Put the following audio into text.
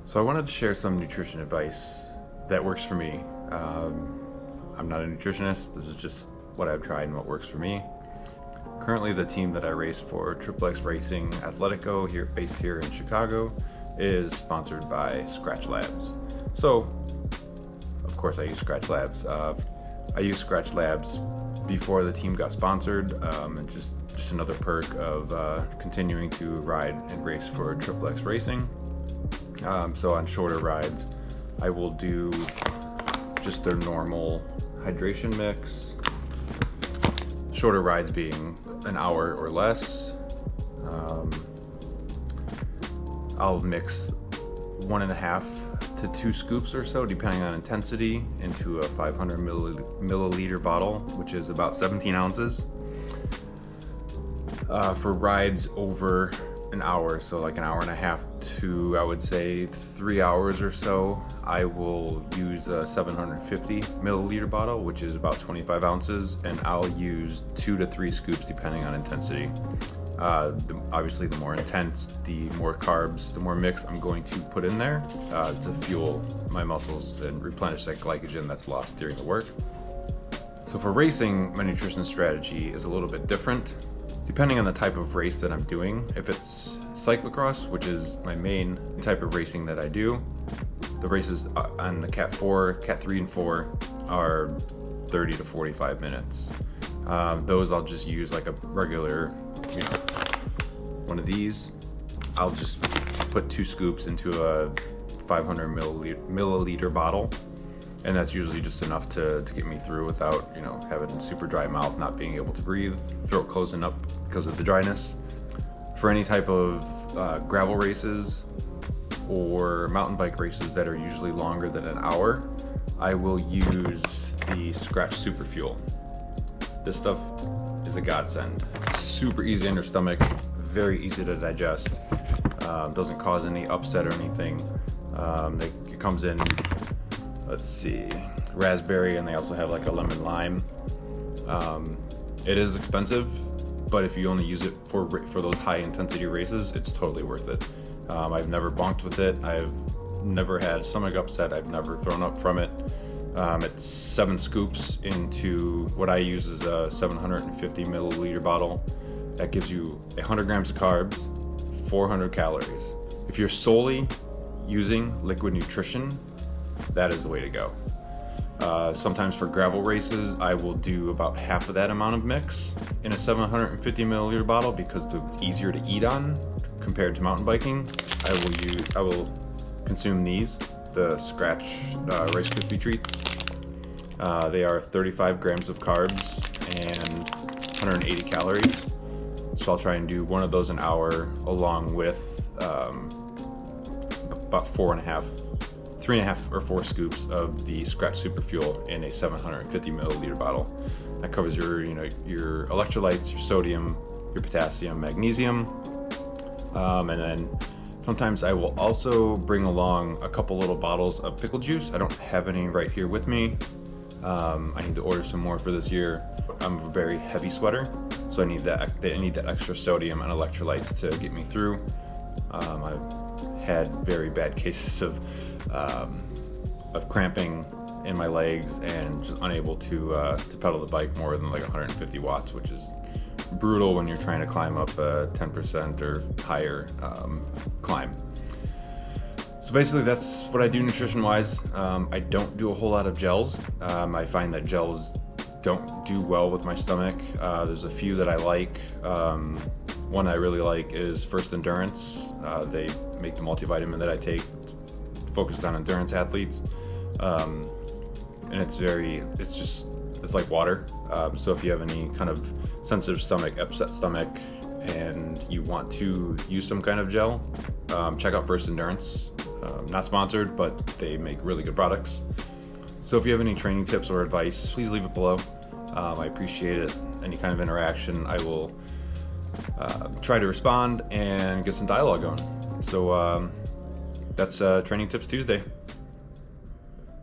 So I wanted to share some nutrition advice that works for me. I'm not a nutritionist. This is just what I've tried and what works for me. Currently, the team that I race for, xxxracing Athletico, based here in Chicago, is sponsored by Skratch Labs. So, of course, I use Skratch Labs. I used Skratch Labs before the team got sponsored, and just another perk of continuing to ride and race for xxx Racing. So on shorter rides, I will do just their normal hydration mix. Shorter rides being an hour or less. I'll mix 1.5 to 2 scoops or so, depending on intensity, into a 500 milliliter bottle, which is about 17 ounces. For rides over an hour, so like an hour and a half to, I would say, 3 hours or so, I will use a 750 milliliter bottle, which is about 25 ounces, and I'll use 2 to 3 scoops depending on intensity. Obviously, the more intense, the more carbs, the more mix I'm going to put in there to fuel my muscles and replenish that glycogen that's lost during the work. So for racing, my nutrition strategy is a little bit different. Depending on the type of race that I'm doing, if it's cyclocross, which is my main type of racing that I do, the races on the Cat 4, Cat 3 and 4 are 30 to 45 minutes. Those I'll just use like a regular, one of these. I'll just put 2 scoops into a 500 milliliter bottle, and that's usually just enough to get me through without, having super dry mouth, not being able to breathe, throat closing up because of the dryness. For any type of gravel races or mountain bike races that are usually longer than an hour, I will use the Skratch Super Fuel. This stuff is a godsend. It's super easy on your stomach, very easy to digest, doesn't cause any upset or anything. It comes in, let's see, raspberry, and they also have like a lemon lime. It is expensive, but if you only use it for those high intensity races, it's totally worth it. I've never bonked with it. I've never had stomach upset. I've never thrown up from it. It's 7 scoops into what I use is a 750 milliliter bottle. That gives you 100 grams of carbs, 400 calories. If you're solely using liquid nutrition, that is the way to go. Sometimes for gravel races, I will do about half of that amount of mix in a 750 milliliter bottle because it's easier to eat on compared to mountain biking. I will consume these, the Skratch Rice Krispie Treats. They are 35 grams of carbs and 180 calories. So I'll try and do one of those an hour, along with about 3.5 or 4 scoops of the Skratch Super Fuel in a 750 milliliter bottle. That covers your electrolytes, your sodium, your potassium, magnesium, and then sometimes I will also bring along a couple little bottles of pickle juice. I don't have any right here with me. I need to order some more for this year. I'm a very heavy sweater, so I need that extra sodium and electrolytes to get me through. I've had very bad cases of cramping in my legs and just unable to pedal the bike more than like 150 watts, which is brutal when you're trying to climb up a 10% or higher climb. So basically that's what I do nutrition wise. I don't do a whole lot of gels. I find that gels don't do well with my stomach. There's a few that I like. One I really like is First Endurance. They make the multivitamin that I take focused on endurance athletes, and it's like water. So if you have any kind of sensitive stomach, upset stomach, and you want to use some kind of gel, check out First Endurance. Not sponsored, but they make really good products. So if you have any training tips or advice, please leave it below. I appreciate it. Any kind of interaction, I will try to respond and get some dialogue going. So that's Training Tips Tuesday.